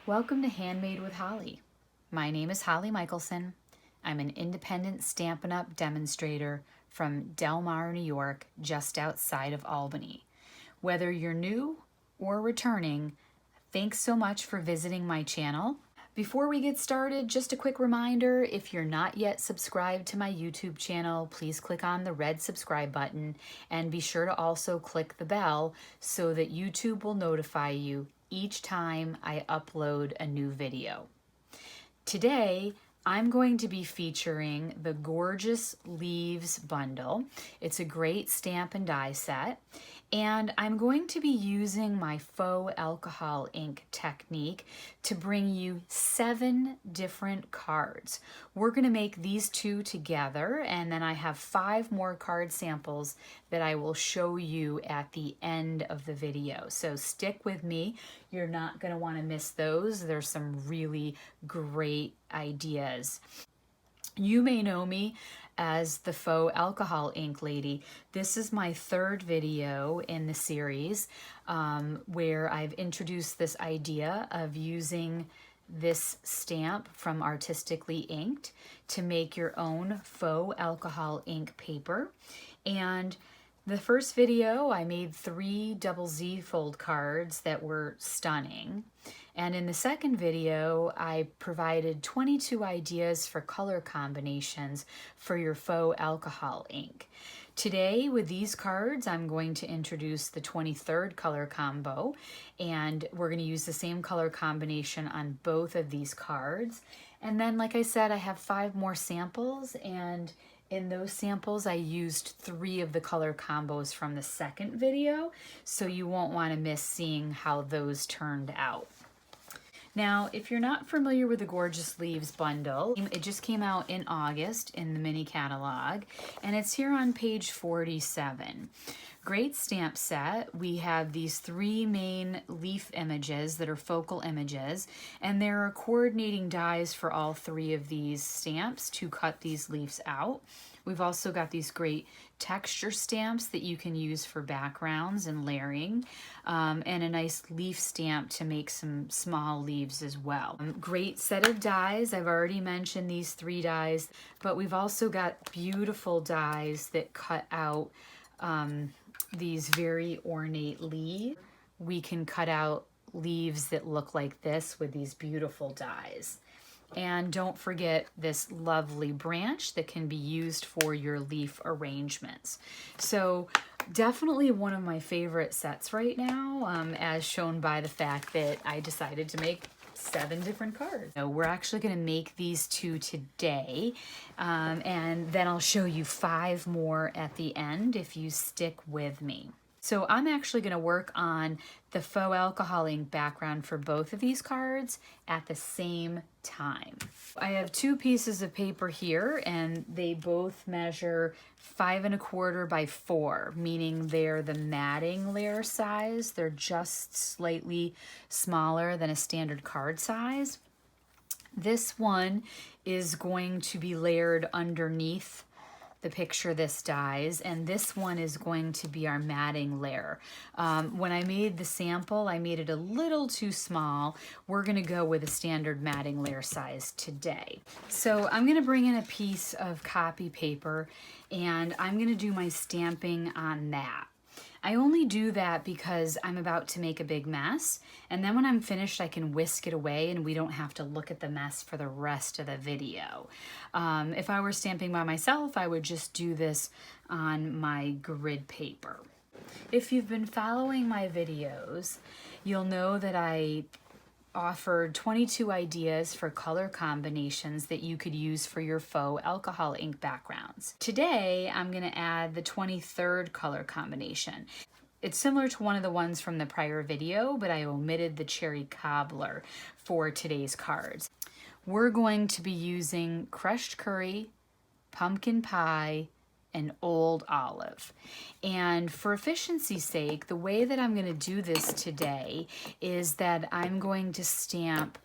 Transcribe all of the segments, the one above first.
Welcome to Handmade with Holly. My name is Holly Michelson. I'm an independent Stampin' Up! Demonstrator from Del Mar, New York, just outside of Albany. Whether you're new or returning, thanks so much for visiting my channel. Before we get started, just a quick reminder, if you're not yet subscribed to my YouTube channel, please click on the red subscribe button and be sure to also click the bell so that YouTube will notify you each time I upload a new video. Today, I'm going to be featuring the Gorgeous Leaves bundle. It's a great stamp and die set, and I'm going to be using my Faux Alcohol Ink technique to bring you 7 different cards. We're going to make these 2 together, and then I have 5 more card samples that I will show you at the end of the video. So stick with me. You're not going to want to miss those. There's some really great ideas. You may know me as the Faux Alcohol Ink lady. This is my 3rd video in the series where I've introduced this idea of using this stamp from Artistically Inked to make your own faux alcohol ink paper. And the first video, I made 3 double Z fold cards that were stunning. And in the second video, I provided 22 ideas for color combinations for your faux alcohol ink. Today, with these cards, I'm going to introduce the 23rd color combo, and we're going to use the same color combination on both of these cards. And then, like I said, I have 5 more samples, and in those samples, I used 3 of the color combos from the second video, so you won't want to miss seeing how those turned out. Now, if you're not familiar with the Gorgeous Leaves bundle, it just came out in August in the mini catalog, and it's here on page 47. Great stamp set. We have these 3 main leaf images that are focal images, and there are coordinating dies for all 3 of these stamps to cut these leaves out. We've also got these great texture stamps that you can use for backgrounds and layering, and a nice leaf stamp to make some small leaves as well. Great set of dies. I've already mentioned these 3 dies, but we've also got beautiful dies that cut out these very ornate leaves. We can cut out leaves that look like this with these beautiful dies. And don't forget this lovely branch that can be used for your leaf arrangements. So definitely one of my favorite sets right now, as shown by the fact that I decided to make 7 different cards. So we're actually going to make these 2 today, and then I'll show you 5 more at the end if you stick with me. So I'm actually going to work on the Faux Alcohol Ink background for both of these cards at the same time. I have 2 pieces of paper here, and they both measure 5 1/4 by 4, meaning they're the matting layer size. They're just slightly smaller than a standard card size. This one is going to be layered underneath the picture this dies, and this one is going to be our matting layer. When I made the sample, I made it a little too small. We're going to go with a standard matting layer size today. So I'm going to bring in a piece of copy paper, and I'm going to do my stamping on that. I only do that because I'm about to make a big mess, and then when I'm finished I can whisk it away and we don't have to look at the mess for the rest of the video. If I were stamping by myself, I would just do this on my grid paper. If you've been following my videos, you'll know that I offered 22 ideas for color combinations that you could use for your faux alcohol ink backgrounds. Today, I'm going to add the 23rd color combination. It's similar to one of the ones from the prior video, but I omitted the cherry cobbler for today's cards. We're going to be using crushed curry, pumpkin pie, and old olive. And for efficiency's sake, the way that I'm going to do this today is that I'm going to stamp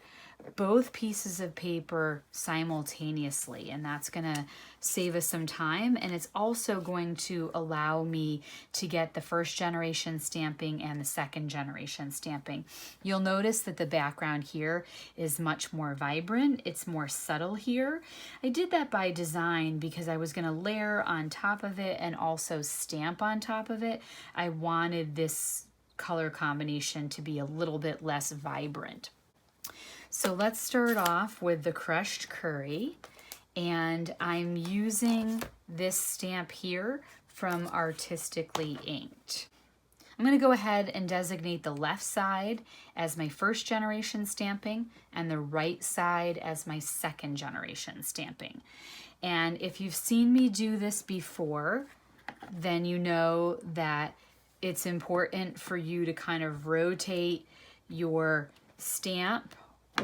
both pieces of paper simultaneously, and that's gonna save us some time, and it's also going to allow me to get the first generation stamping and the second generation stamping. You'll notice that the background here is much more vibrant, it's more subtle here. I did that by design because I was gonna layer on top of it and also stamp on top of it. I wanted this color combination to be a little bit less vibrant. So let's start off with the crushed curry, and I'm using this stamp here from Artistically Inked. I'm going to go ahead and designate the left side as my first generation stamping and the right side as my second generation stamping. And if you've seen me do this before, then you know that it's important for you to kind of rotate your stamp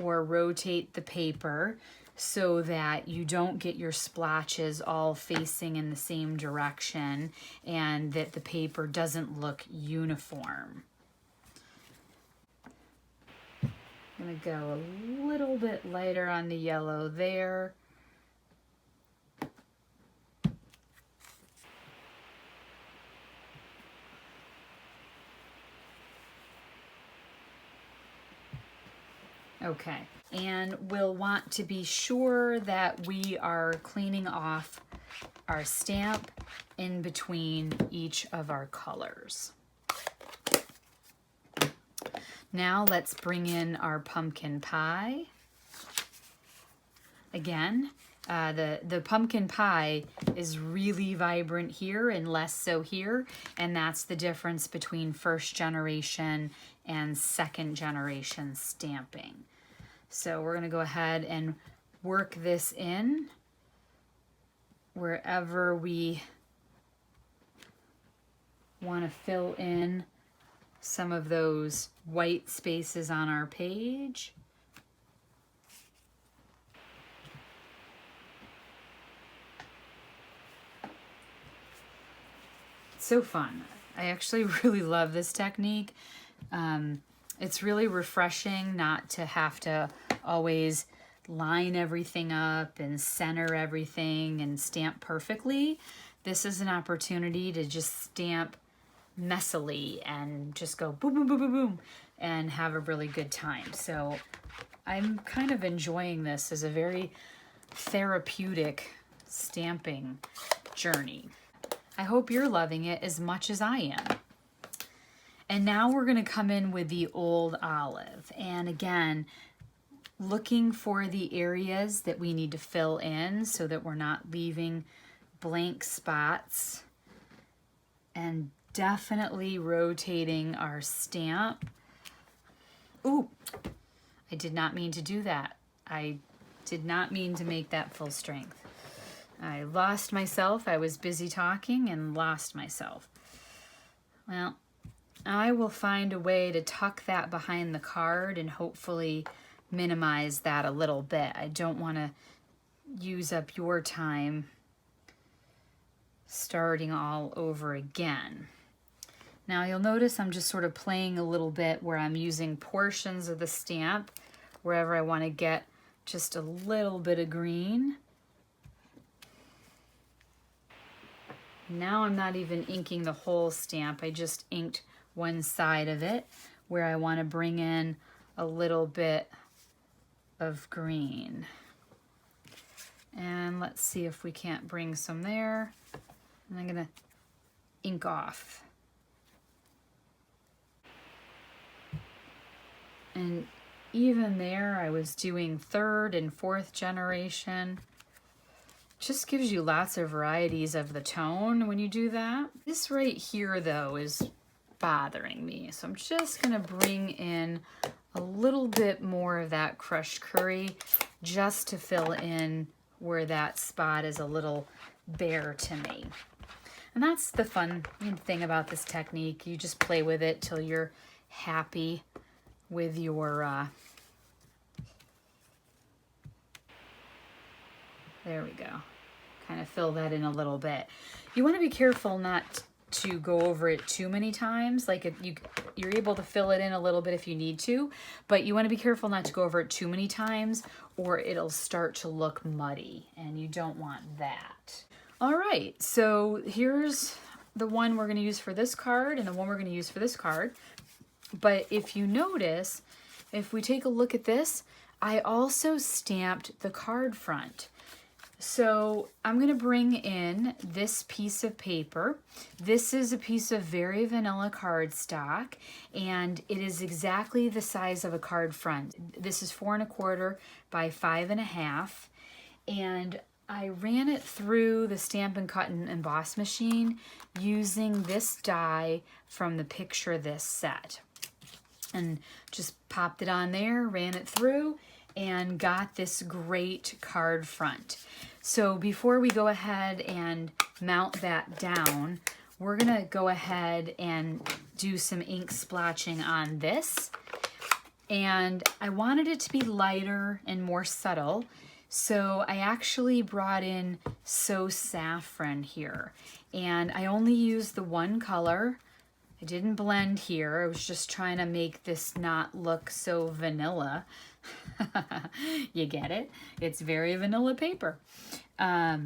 or rotate the paper so that you don't get your splotches all facing in the same direction and that the paper doesn't look uniform. I'm going to go a little bit lighter on the yellow there. Okay, and we'll want to be sure that we are cleaning off our stamp in between each of our colors. Now let's bring in our pumpkin pie. Again, the pumpkin pie is really vibrant here and less so here, and that's the difference between first generation and second generation stamping. So we're going to go ahead and work this in wherever we want to fill in some of those white spaces on our page. It's so fun. I actually really love this technique. It's really refreshing not to have to always line everything up and center everything and stamp perfectly. This is an opportunity to just stamp messily and just go boom, boom, boom, boom, boom, and have a really good time. So I'm kind of enjoying this as a very therapeutic stamping journey. I hope you're loving it as much as I am. And now we're going to come in with the old olive. And again, looking for the areas that we need to fill in so that we're not leaving blank spots. And definitely rotating our stamp. Ooh, I did not mean to do that. I did not mean to make that full strength. I lost myself. I was busy talking and lost myself. Well, I will find a way to tuck that behind the card and hopefully minimize that a little bit. I don't want to use up your time starting all over again. Now you'll notice I'm just sort of playing a little bit where I'm using portions of the stamp wherever I want to get just a little bit of green. Now I'm not even inking the whole stamp. I just inked one side of it where I want to bring in a little bit of green. And let's see if we can't bring some there. And I'm going to ink off. And even there, I was doing third and fourth generation. Just gives you lots of varieties of the tone when you do that. This right here, though, is bothering me. So I'm just going to bring in a little bit more of that crushed curry just to fill in where that spot is a little bare to me. And that's the fun thing about this technique. You just play with it till you're happy with your, there we go. Kind of fill that in a little bit. You want to be careful not to go over it too many times. Like you're able to fill it in a little bit if you need to, but you want to be careful not to go over it too many times or it'll start to look muddy, and you don't want that. All right, so here's the one we're going to use for this card and the one we're going to use for this card. But if you notice, if we take a look at this, I also stamped the card front. So I'm going to bring in this piece of paper. This is a piece of very vanilla cardstock, and it is exactly the size of a card front. This is 4 1/4 by 5 1/2, and I ran it through the Stampin' Cut and Emboss machine using this die from the Picture This set. And just popped it on there, ran it through, and got this great card front. So before we go ahead and mount that down, we're gonna go ahead and do some ink splotching on this. And I wanted it to be lighter and more subtle, so I actually brought in So Saffron here. And I only used the one color. I didn't blend here. I was just trying to make this not look so vanilla. You get it? It's very vanilla paper. I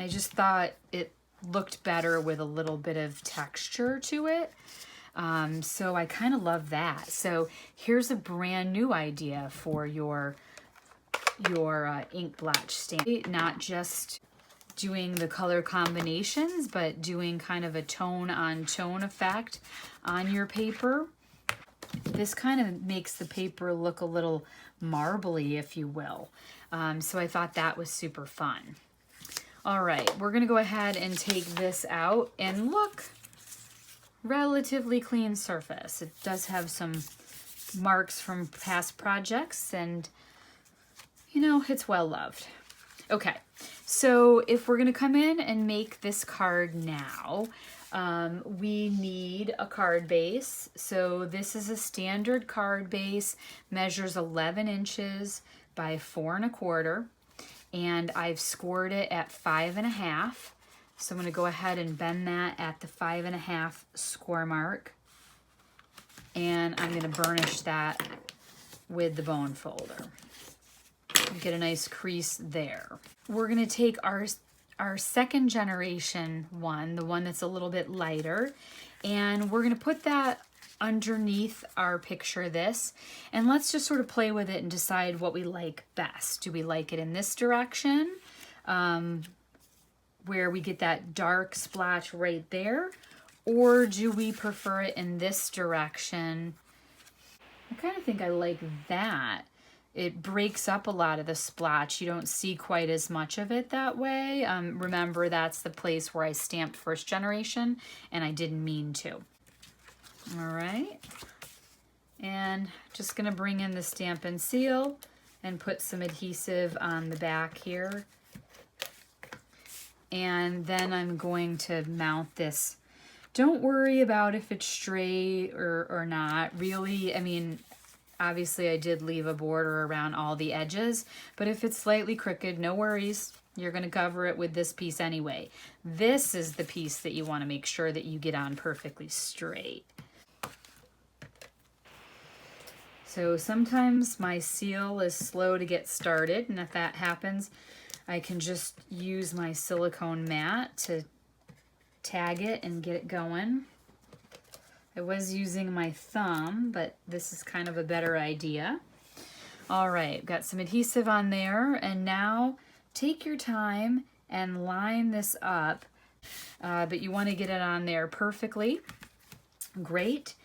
just thought it looked better with a little bit of texture to it. So I kind of love that. So here's a brand new idea for your ink blotch stamp. Not just doing the color combinations, but doing kind of a tone on tone effect on your paper. This kind of makes the paper look a little marbly, if you will. So I thought that was super fun. All right, we're gonna go ahead and take this out, and look, relatively clean surface. It does have some marks from past projects, and you know, it's well loved. Okay, so if we're gonna come in and make this card now, we need a card base. So this is a standard card base, measures 11 inches by 4 1/4, and I've scored it at 5 1/2. So I'm gonna go ahead and bend that at the 5 1/2 score mark, and I'm gonna burnish that with the bone folder. Get a nice crease there. We're gonna take our second generation one, the one that's a little bit lighter, and we're gonna put that underneath our Picture This, and let's just sort of play with it and decide what we like best. Do we like it in this direction, where we get that dark splotch right there, or do we prefer it in this direction? I kind of think I like that. It breaks up a lot of the splotch. You don't see quite as much of it that way. Remember, that's the place where I stamped first generation, and I didn't mean to. All right. And just gonna bring in the Stampin' Seal and put some adhesive on the back here. And then I'm going to mount this. Don't worry about if it's straight or not. Really, I mean, obviously I did leave a border around all the edges, but if it's slightly crooked, no worries. You're gonna cover it with this piece anyway. This is the piece that you wanna make sure that you get on perfectly straight. So sometimes my seal is slow to get started, and if that happens, I can just use my silicone mat to tag it and get it going. I was using my thumb, but this is kind of a better idea. All right, got some adhesive on there, and now take your time and line this up, but you want to get it on there perfectly. Great.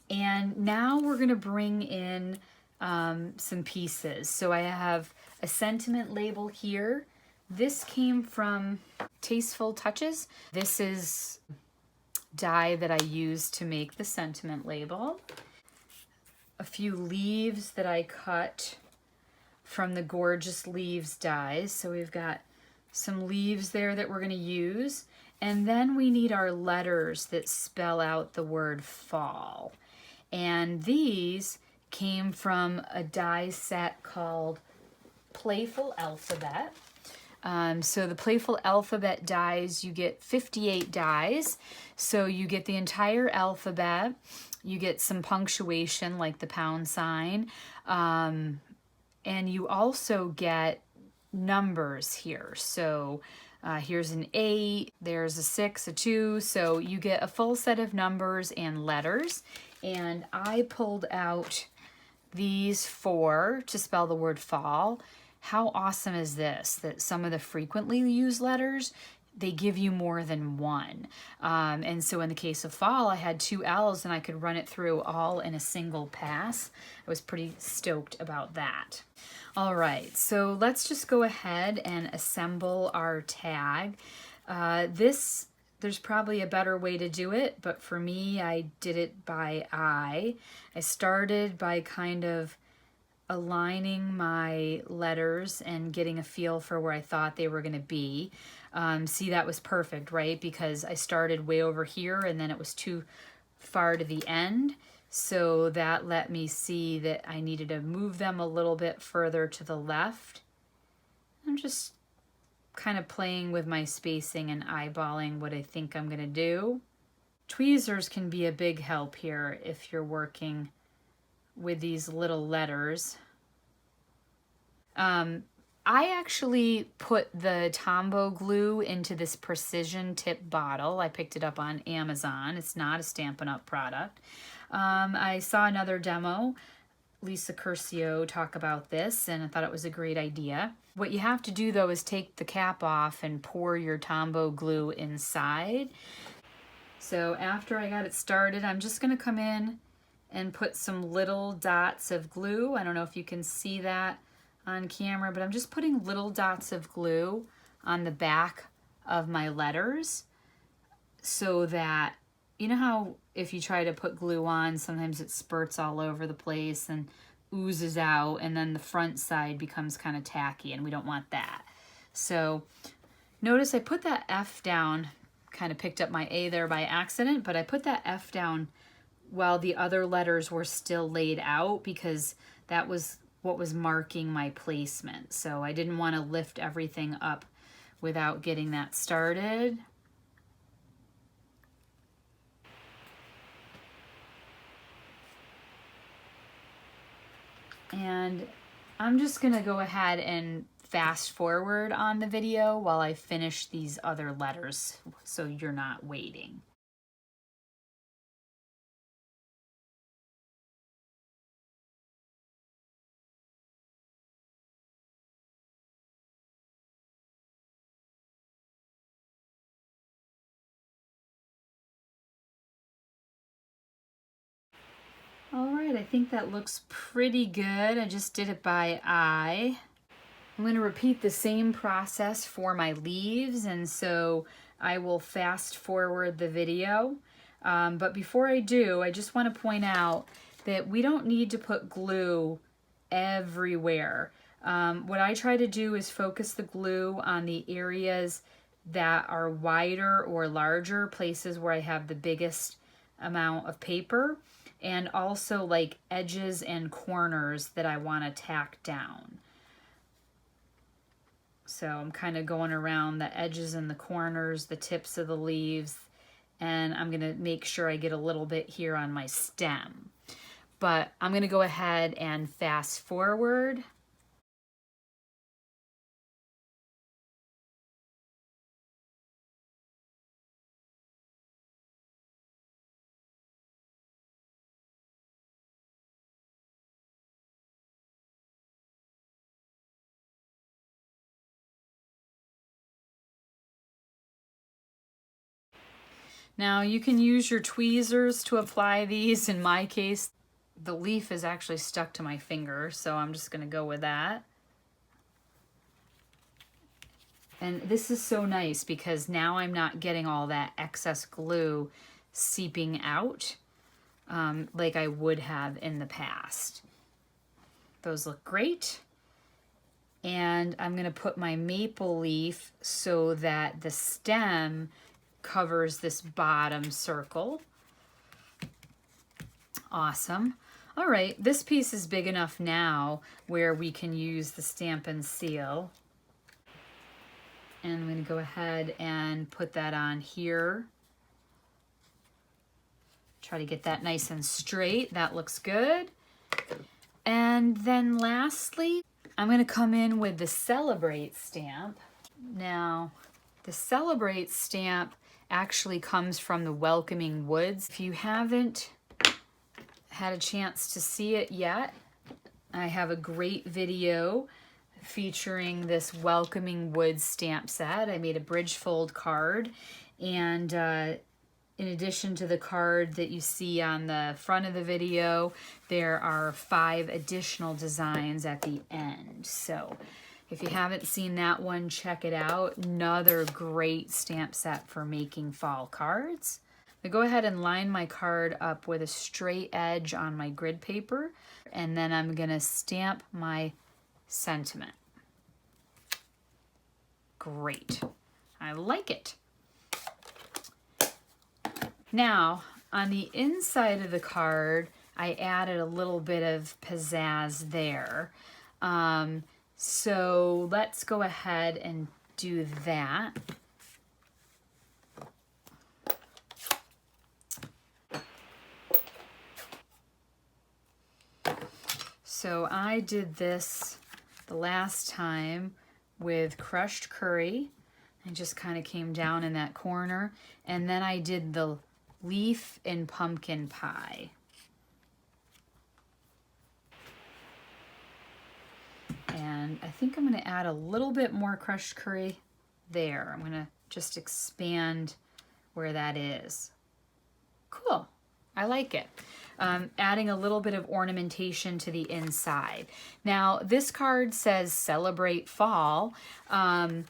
And now we're going to bring in some pieces. So I have a sentiment label here. This came from Tasteful Touches. This is die that I used to make the sentiment label. A few leaves that I cut from the Gorgeous Leaves dies. So we've got some leaves there that we're going to use. And then we need our letters that spell out the word fall. And these came from a die set called Playful Alphabet. So the Playful Alphabet dies, you get 58 dies. So you get the entire alphabet, you get some punctuation like the pound sign, and you also get numbers here. So here's an 8, there's a 6, a 2, so you get a full set of numbers and letters. And I pulled out these 4 to spell the word fall. How awesome is this, that some of the frequently used letters, they give you more than one. And so in the case of fall, I had 2 L's and I could run it through all in a single pass. I was pretty stoked about that. All right, so let's just go ahead and assemble our tag. There's probably a better way to do it, but for me, I did it by eye. I started by kind of aligning my letters and getting a feel for where I thought they were going to be. See, that was perfect, right? Because I started way over here and then it was too far to the end. So that let me see that I needed to move them a little bit further to the left. I'm just kind of playing with my spacing and eyeballing what I think I'm going to do. Tweezers can be a big help here if you're working with these little letters. I actually put the Tombow glue into this precision tip bottle. I picked it up on Amazon. It's not a Stampin' Up! Product. I saw another demo, Lisa Curcio, talk about this, and I thought it was a great idea. What you have to do though is take the cap off and pour your Tombow glue inside. So after I got it started, I'm just going to come in and put some little dots of glue. I don't know if you can see that on camera, but I'm just putting little dots of glue on the back of my letters so that, you know how if you try to put glue on, sometimes it spurts all over the place and oozes out, and then the front side becomes kind of tacky, and we don't want that. So notice I put that F down, kind of picked up my A there by accident, but I put that F down while the other letters were still laid out because that was what was marking my placement. So I didn't want to lift everything up without getting that started. And I'm just gonna go ahead and fast forward on the video while I finish these other letters so you're not waiting. All right, I think that looks pretty good. I just did it by eye. I'm going to repeat the same process for my leaves, and so I will fast forward the video. But before I do, I just want to point out that we don't need to put glue everywhere. What I try to do is focus the glue on the areas that are wider or larger, places where I have the biggest amount of paper, and also like edges and corners that I want to tack down. So I'm kind of going around the edges and the corners, the tips of the leaves, and I'm going to make sure I get a little bit here on my stem. But I'm going to go ahead and fast forward. Now you can use your tweezers to apply these. In my case, the leaf is actually stuck to my finger, so I'm just going to go with that. And this is so nice because now I'm not getting all that excess glue seeping out like I would have in the past. Those look great. And I'm going to put my maple leaf so that the stem covers this bottom circle. Awesome. All right, this piece is big enough now where we can use the Stampin' seal. And I'm going to go ahead and put that on here. Try to get that nice and straight. That looks good. And then lastly, I'm going to come in with the Celebrate stamp. Now, the Celebrate stamp actually comes from the Welcoming Woods. If you haven't had a chance to see it yet, I have a great video featuring this Welcoming Woods stamp set. I made a bridge fold card, and in addition to the card that you see on the front of the video, there are 5 additional designs at the end. So if you haven't seen that one, check it out. Another great stamp set for making fall cards. I go ahead and line my card up with a straight edge on my grid paper, and then I'm gonna stamp my sentiment. Great. I like it. Now, on the inside of the card, I added a little bit of pizzazz there. So let's go ahead and do that. So I did this the last time with crushed curry. I just kind of came down in that corner. And then I did the leaf and pumpkin pie. And I think I'm going to add a little bit more crushed curry there. I'm going to just expand where that is. Cool. I like it. Adding a little bit of ornamentation to the inside. Now, this card says Celebrate Fall. I'm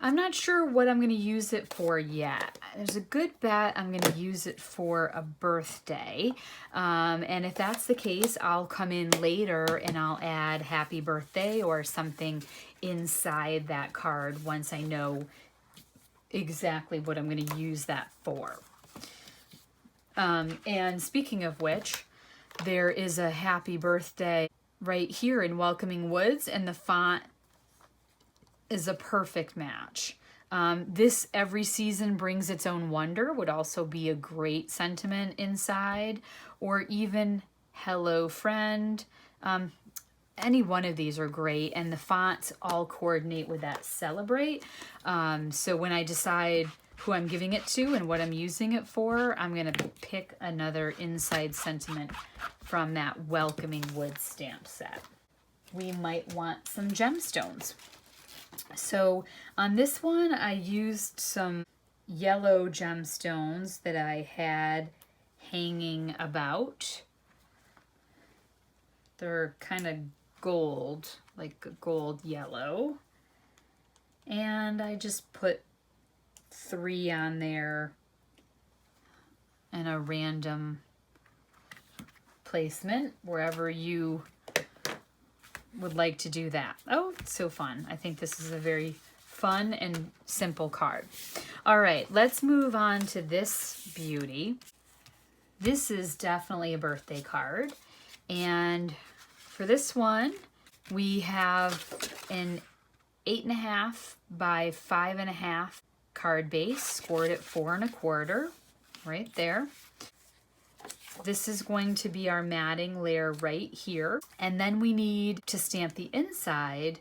not sure what I'm going to use it for yet. There's a good bet I'm going to use it for a birthday. And if that's the case, I'll come in later and I'll add Happy Birthday or something inside that card once I know exactly what I'm going to use that for. And speaking of which, there is a Happy Birthday right here in Welcoming Woods, and the font is a perfect match. This Every Season Brings Its Own Wonder would also be a great sentiment inside, or even Hello Friend. Any one of these are great, and the fonts all coordinate with that Celebrate. So when I decide who I'm giving it to and what I'm using it for, I'm going to pick another inside sentiment from that Welcoming Woods stamp set. We might want some gemstones. So on this one, I used some yellow gemstones that I had hanging about. They're kind of gold, like gold yellow. And I just put 3 on there and a random placement wherever you would like to do that. Oh, it's so fun. I think this is a very fun and simple card. All right, let's move on to this beauty. This is definitely a birthday card. And for this one, we have an 8.5 by 5.5 card base, scored at 4 1/4, right there. This is going to be our matting layer right here. And then we need to stamp the inside.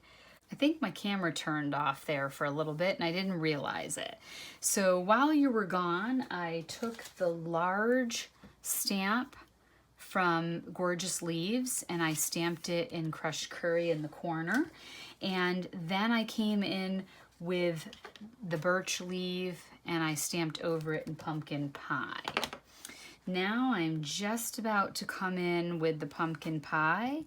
I think my camera turned off there for a little bit and I didn't realize it. So while you were gone, I took the large stamp from Gorgeous Leaves and I stamped it in crushed curry in the corner. And then I came in with the birch leaf and I stamped over it in pumpkin pie. Now I'm just about to come in with the pumpkin pie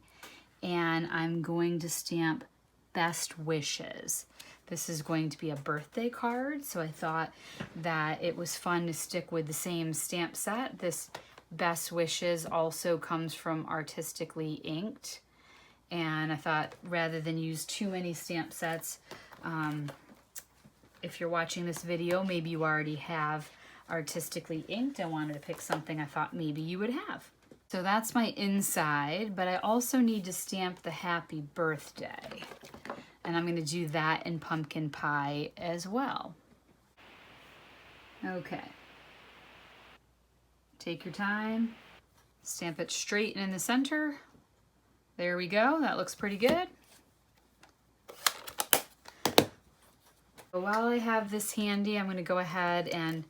and I'm going to stamp Best Wishes. This is going to be a birthday card, so I thought that it was fun to stick with the same stamp set. This Best Wishes also comes from Artistically Inked, and I thought rather than use too many stamp sets, if you're watching this video, maybe you already have Artistically Inked. I wanted to pick something I thought maybe you would have. So that's my inside, but I also need to stamp the Happy Birthday. And I'm going to do that in pumpkin pie as well. Okay. Take your time, stamp it straight in the center. There we go, that looks pretty good. So while I have this handy, I'm going to go ahead and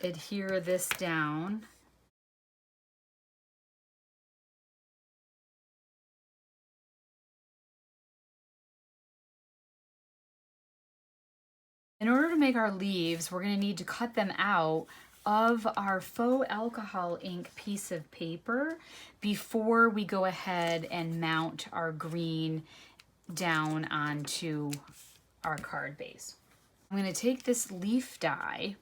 adhere this down. In order to make our leaves, we're going to need to cut them out of our faux alcohol ink piece of paper before we go ahead and mount our green down onto our card base. I'm going to take this leaf die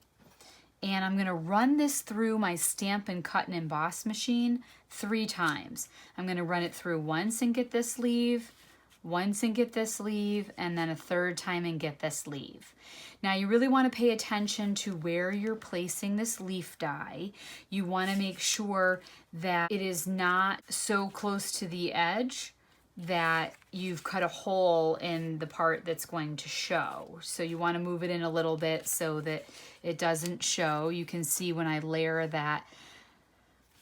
and I'm going to run this through my Stampin' Cut and Emboss machine 3 times. I'm going to run it through once and get this leaf, once and get this leaf, and then a 3rd time and get this leaf. Now you really want to pay attention to where you're placing this leaf die. You want to make sure that it is not so close to the edge that you've cut a hole in the part that's going to show. So you want to move it in a little bit so that it doesn't show. You can see when I layer that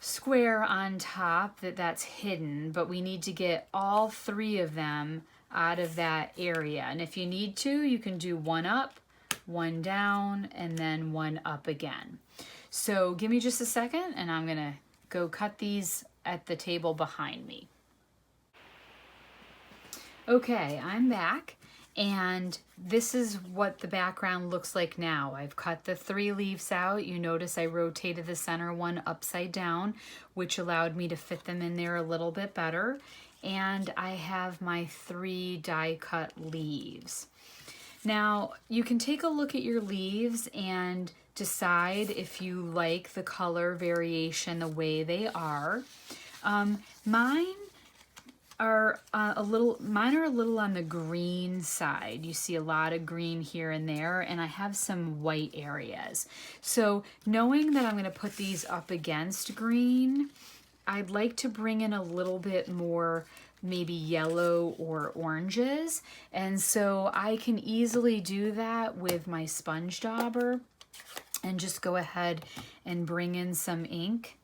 square on top that that's hidden, but we need to get all 3 of them out of that area. And if you need to, you can do 1 up, 1 down, and then 1 up again. So give me just a second and I'm gonna go cut these at the table behind me. Okay, I'm back, and this is what the background looks like now. I've cut the 3 leaves out. You notice I rotated the center one upside down, which allowed me to fit them in there a little bit better. And I have my 3 die cut leaves. Now, you can take a look at your leaves and decide if you like the color variation the way they are. Mine are a little on the green side. You see a lot of green here and there, and I have some white areas. So knowing that I'm going to put these up against green, I'd like to bring in a little bit more maybe yellow or oranges, and so I can easily do that with my sponge dauber and just go ahead and bring in some ink.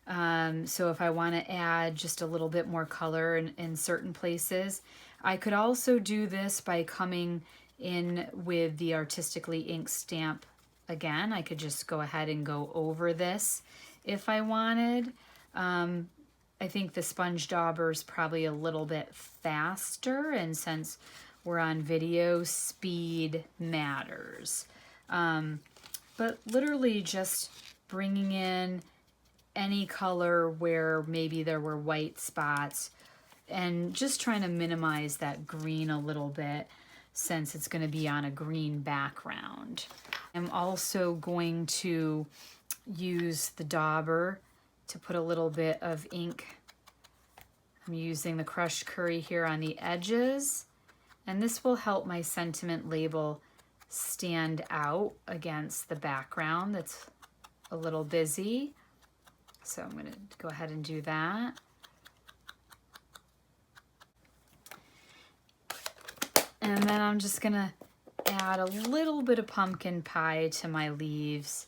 So if I want to add just a little bit more color in certain places, I could also do this by coming in with the Artistically Inked stamp again. I could just go ahead and go over this if I wanted. I think the sponge dauber is probably a little bit faster, and since we're on video, speed matters. But literally just bringing in any color where maybe there were white spots and just trying to minimize that green a little bit since it's going to be on a green background. I'm also going to use the dauber to put a little bit of ink. I'm using the crushed curry here on the edges, and this will help my sentiment label stand out against the background that's a little busy. So I'm going to go ahead and do that. And then I'm just going to add a little bit of pumpkin pie to my leaves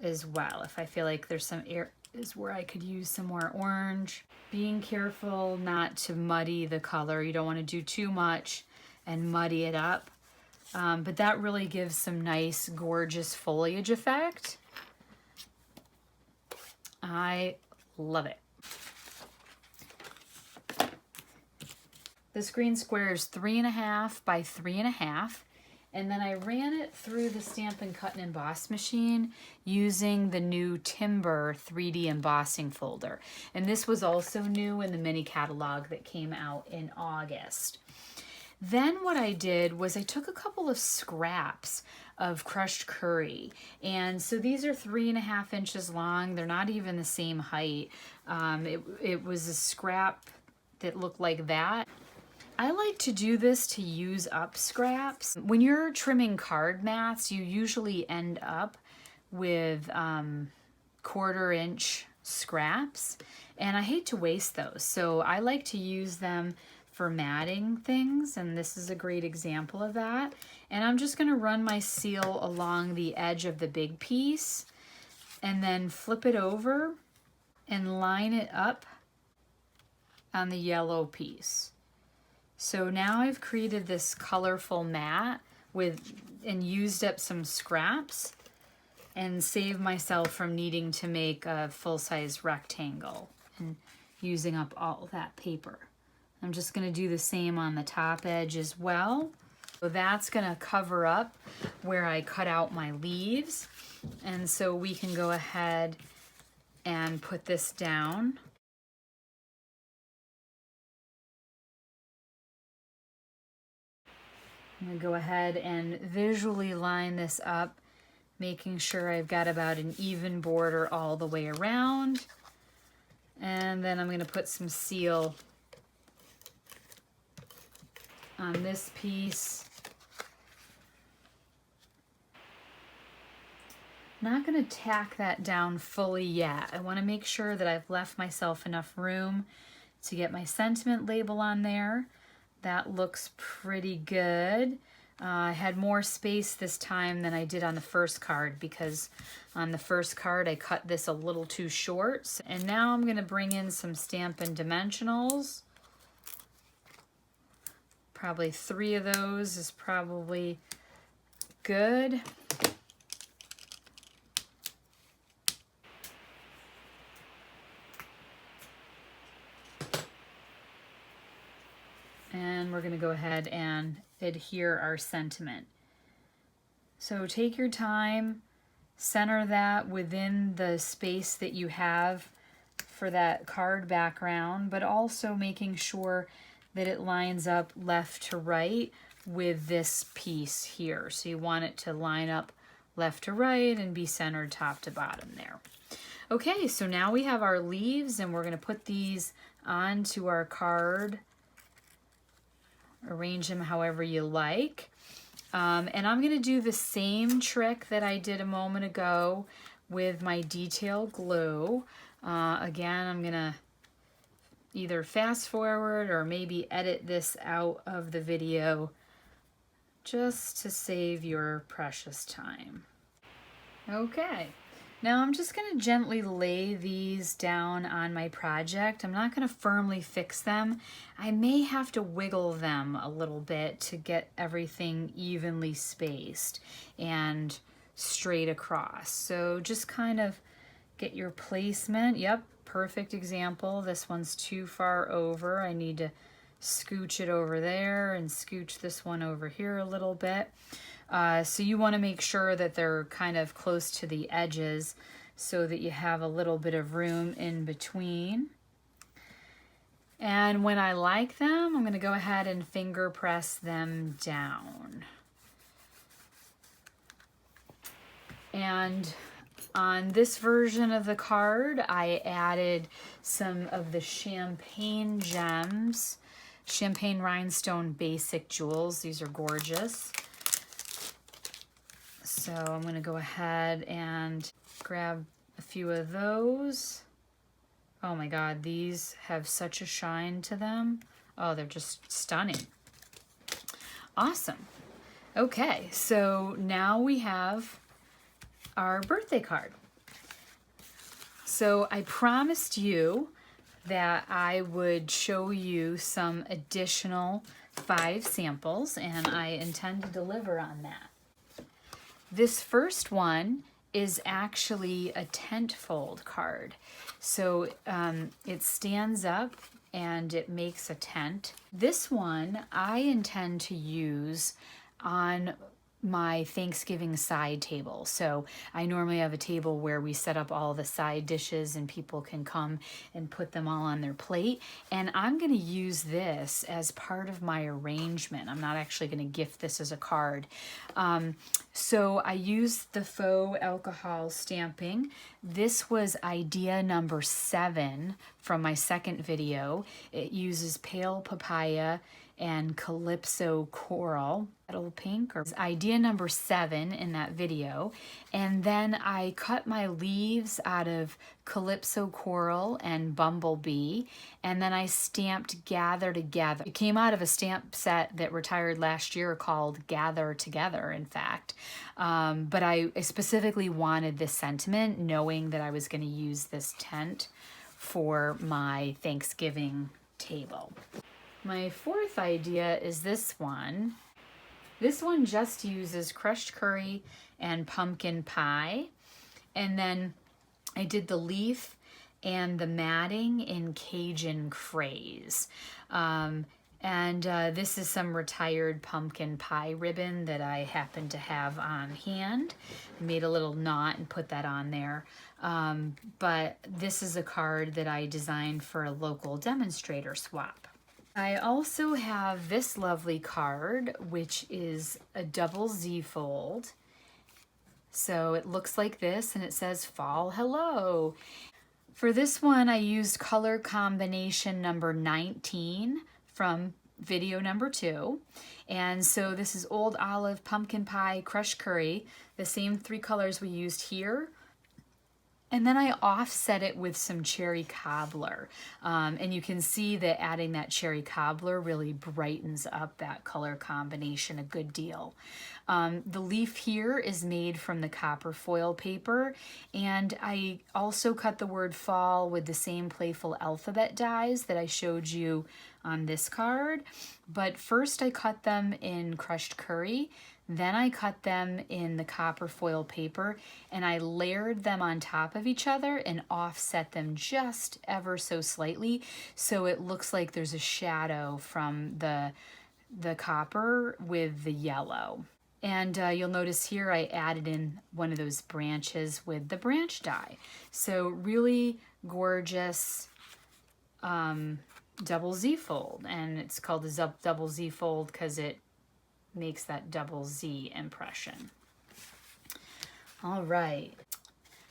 as well. If I feel like there's some areas where I could use some more orange. Being careful not to muddy the color. You don't want to do too much and muddy it up. But that really gives some nice, gorgeous foliage effect. I love it. This green square is 3.5 by 3.5, and then I ran it through the Stampin' Cut and Emboss machine using the new Timber 3D embossing folder. And this was also new in the mini catalog that came out in August. Then what I did was I took a couple of scraps of crushed curry, and so these are 3.5 inches long. They're not even the same height. It was a scrap that looked like that. I like to do this to use up scraps. When you're trimming card mats, you usually end up with 1/4 inch scraps, and I hate to waste those, so I like to use them for matting things, and this is a great example of that. And I'm just going to run my seal along the edge of the big piece and then flip it over and line it up on the yellow piece. So now I've created this colorful mat and used up some scraps and saved myself from needing to make a full-size rectangle and using up all that paper. I'm just going to do the same on the top edge as well. So that's going to cover up where I cut out my leaves. And so we can go ahead and put this down. I'm going to go ahead and visually line this up, making sure I've got about an even border all the way around. And then I'm going to put some seal on this piece. I'm not going to tack that down fully yet. I want to make sure that I've left myself enough room to get my sentiment label on there. That looks pretty good. I had more space this time than I did on the first card because on the first card I cut this a little too short. And now I'm going to bring in some Stampin' dimensionals. Probably 3 of those is probably good. And we're going to go ahead and adhere our sentiment. So take your time, center that within the space that you have for that card background, but also making sure that it lines up left to right with this piece here. So you want it to line up left to right and be centered top to bottom there. Okay, so now we have our leaves and we're going to put these onto our card. Arrange them however you like. And I'm going to do the same trick that I did a moment ago with my detail glue. Again, I'm going to either fast forward or maybe edit this out of the video just to save your precious time. Okay, now I'm just going to gently lay these down on my project. I'm not going to firmly fix them. I may have to wiggle them a little bit to get everything evenly spaced and straight across. So just kind of get your placement. Yep, perfect example. This one's too far over. I need to scooch it over there and scooch this one over here a little bit. So you want to make sure that they're kind of close to the edges so that you have a little bit of room in between. And when I like them, I'm going to go ahead and finger press them down. And on this version of the card, I added some of the Champagne Gems, Champagne Rhinestone Basic Jewels. These are gorgeous. So I'm going to go ahead and grab a few of those. Oh my God, these have such a shine to them. Oh, they're just stunning. Awesome. Okay, so now we have our birthday card. So I promised you that I would show you some additional 5 samples, and I intend to deliver on that. This first one is actually a tent fold card. So it stands up and it makes a tent. This one I intend to use on my Thanksgiving side table. So I normally have a table where we set up all the side dishes and people can come and put them all on their plate. And I'm going to use this as part of my arrangement. I'm not actually going to gift this as a card. So I used the Faux Alcohol stamping. This was idea number 7 from my second video. It uses pale papaya and Calypso Coral, petal pink, or idea number 7 in that video. And then I cut my leaves out of Calypso Coral and Bumblebee, and then I stamped Gather Together. It came out of a stamp set that retired last year called Gather Together, in fact. But I specifically wanted this sentiment, knowing that I was going to use this tent for my Thanksgiving table. My 4th idea is this one. This one just uses crushed curry and pumpkin pie. And then I did the leaf and the matting in Cajun Craze. This is some retired pumpkin pie ribbon that I happen to have on hand. I made a little knot and put that on there. But this is a card that I designed for a local demonstrator swap. I also have this lovely card, which is a double Z fold. So it looks like this, and it says Fall Hello. For this one, I used color combination number 19 from video number 2. And so this is Old Olive, Pumpkin Pie, Crushed Curry, the same 3 colors we used here. And then I offset it with some cherry cobbler. And you can see that adding that cherry cobbler really brightens up that color combination a good deal. The leaf here is made from the copper foil paper, and I also cut the word fall with the same playful alphabet dies that I showed you on this card. But first I cut them in crushed curry, then I cut them in the copper foil paper, and I layered them on top of each other and offset them just ever so slightly, so it looks like there's a shadow from the copper with the yellow. And you'll notice here I added in one of those branches with the branch die. So really gorgeous double Z fold, and it's called a double Z fold because it makes that double Z impression. All right.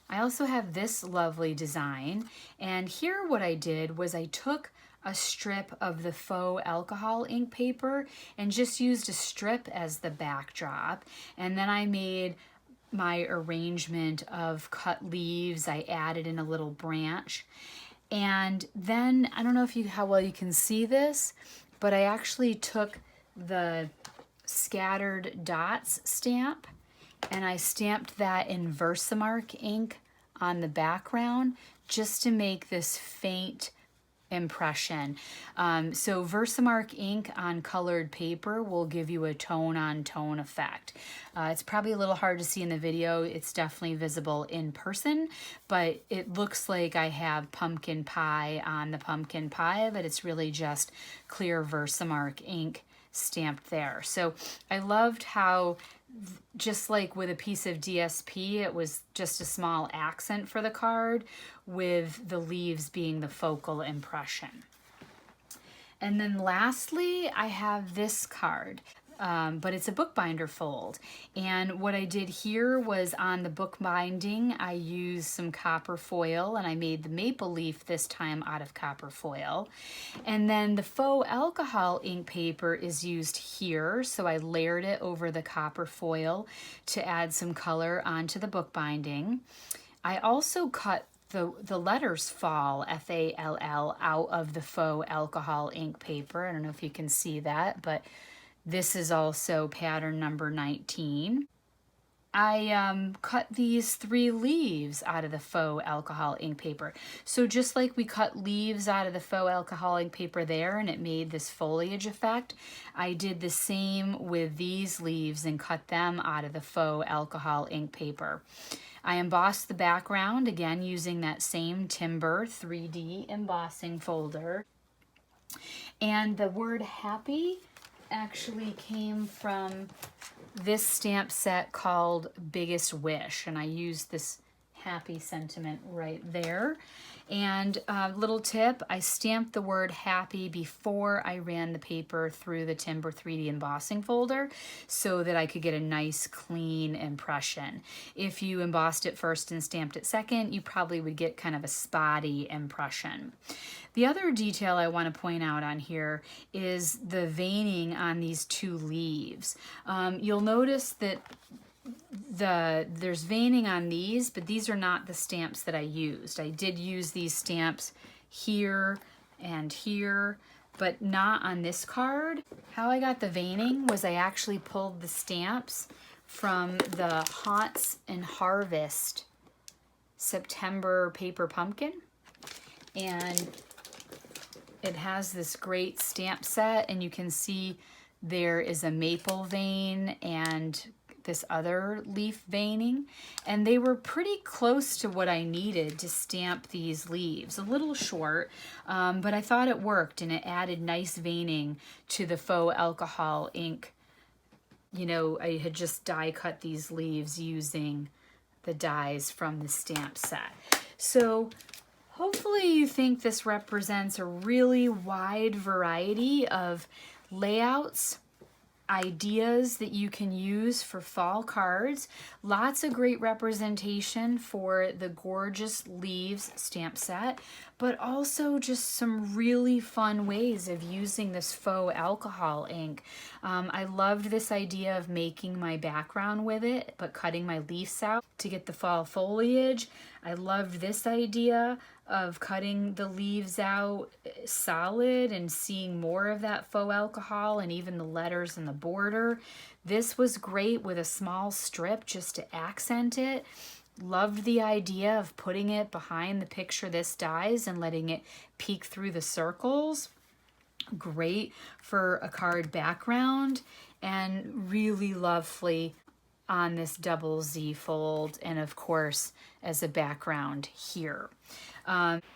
I also have this lovely design, and here what I did was I took a strip of the Faux Alcohol Ink paper and just used a strip as the backdrop, and then I made my arrangement of cut leaves. I added in a little branch, and then I don't know how well you can see this, but I actually took the Scattered Dots stamp and I stamped that in Versamark ink on the background just to make this faint impression. So Versamark ink on colored paper will give you a tone-on-tone effect. It's probably a little hard to see in the video. It's definitely visible in person, but it looks like I have pumpkin pie on the pumpkin pie, but it's really just clear Versamark ink stamped there. So I loved how, just like with a piece of DSP, it was just a small accent for the card, with the leaves being the focal impression. And then lastly, I have this card, but it's a bookbinder fold. And what I did here was on the bookbinding, I used some copper foil, and I made the maple leaf this time out of copper foil. And then the Faux Alcohol Ink paper is used here, so I layered it over the copper foil to add some color onto the bookbinding. I also cut the letters Fall, F-A-L-L, out of the Faux Alcohol Ink paper. I don't know if you can see that, but this is also pattern number 19. I cut these 3 leaves out of the Faux Alcohol Ink paper. So just like we cut leaves out of the Faux Alcohol Ink paper there and it made this foliage effect, I did the same with these leaves and cut them out of the Faux Alcohol Ink paper. I embossed the background, again using that same Timber 3D embossing folder. And the word happy actually came from this stamp set called Biggest Wish, and I used this happy sentiment right there. And little tip, I stamped the word happy before I ran the paper through the Timber 3D embossing folder so that I could get a nice clean impression. If you embossed it first and stamped it second, you probably would get kind of a spotty impression. The other detail I want to point out on here is the veining on these two leaves. You'll notice that there's veining on these, but these are not the stamps that I used. I did use these stamps here and here, but not on this card. How I got the veining was I actually pulled the stamps from the Haunts and Harvest September paper pumpkin, and it has this great stamp set, and you can see there is a maple vein and this other leaf veining, and they were pretty close to what I needed to stamp these leaves. A little short, but I thought it worked, and it added nice veining to the Faux Alcohol Ink. You know, I had just die cut these leaves using the dies from the stamp set. So hopefully you think this represents a really wide variety of layouts, ideas that you can use for fall cards. Lots of great representation for the gorgeous leaves stamp set, but also just some really fun ways of using this Faux Alcohol ink. I loved this idea of making my background with it, but cutting my leaves out to get the fall foliage. I loved this idea of cutting the leaves out solid and seeing more of that faux alcohol and even the letters in the border. This was great with a small strip just to accent it. Loved the idea of putting it behind the picture this dies and letting it peek through the circles. Great for a card background, and really lovely on this double Z fold, and of course as a background here.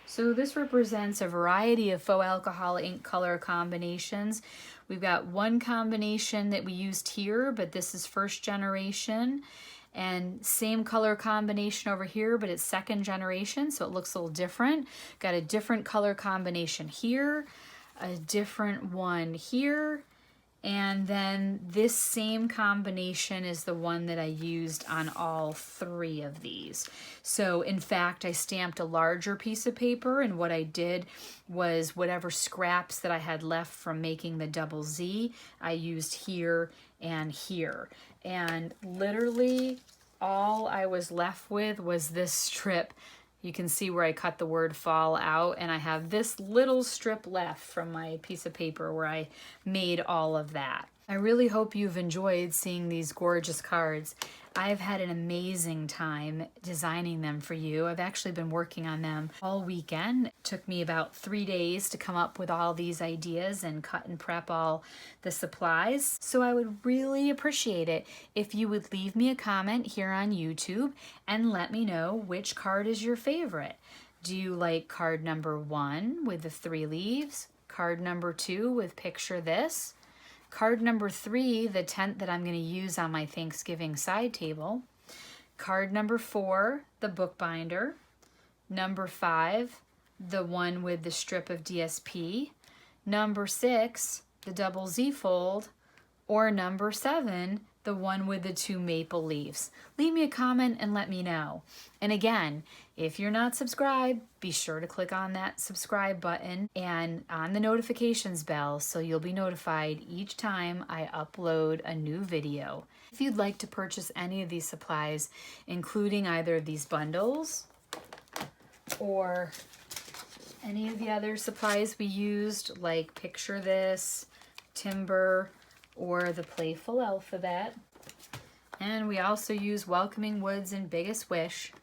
So this represents a variety of Faux Alcohol ink color combinations. We've got one combination that we used here, but this is first generation, and same color combination over here, but it's second generation, so it looks a little different. Got a different color combination here, a different one here, and then this same combination is the one that I used on all three of these. So in fact, I stamped a larger piece of paper, and what I did was whatever scraps that I had left from making the double Z, I used here and here. And literally all I was left with was this strip. You can see where I cut the word fall out, and I have this little strip left from my piece of paper where I made all of that. I really hope you've enjoyed seeing these gorgeous cards. I've had an amazing time designing them for you. I've actually been working on them all weekend. It took me about 3 days to come up with all these ideas and cut and prep all the supplies. So I would really appreciate it if you would leave me a comment here on YouTube and let me know which card is your favorite. Do you like card number 1 with the 3 leaves? Card number 2 with picture this? Card number 3, the tent that I'm going to use on my Thanksgiving side table. Card number 4, the bookbinder. Number 5, the one with the strip of DSP. Number 6, the double Z fold. Or number 7, the one with the 2 maple leaves. Leave me a comment and let me know. And again, if you're not subscribed, be sure to click on that subscribe button and on the notifications bell so you'll be notified each time I upload a new video. If you'd like to purchase any of these supplies, including either of these bundles or any of the other supplies we used, like Picture This, Timber, or the Playful Alphabet, and we also use Welcoming Woods and Biggest Wish,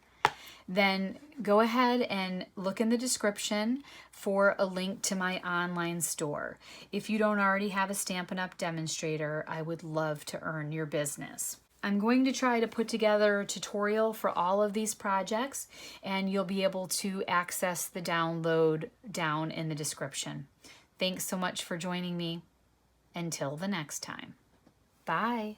then go ahead and look in the description for a link to my online store. If you don't already have a Stampin' Up! Demonstrator, I would love to earn your business. I'm going to try to put together a tutorial for all of these projects, and you'll be able to access the download down in the description. Thanks so much for joining me. Until the next time. Bye.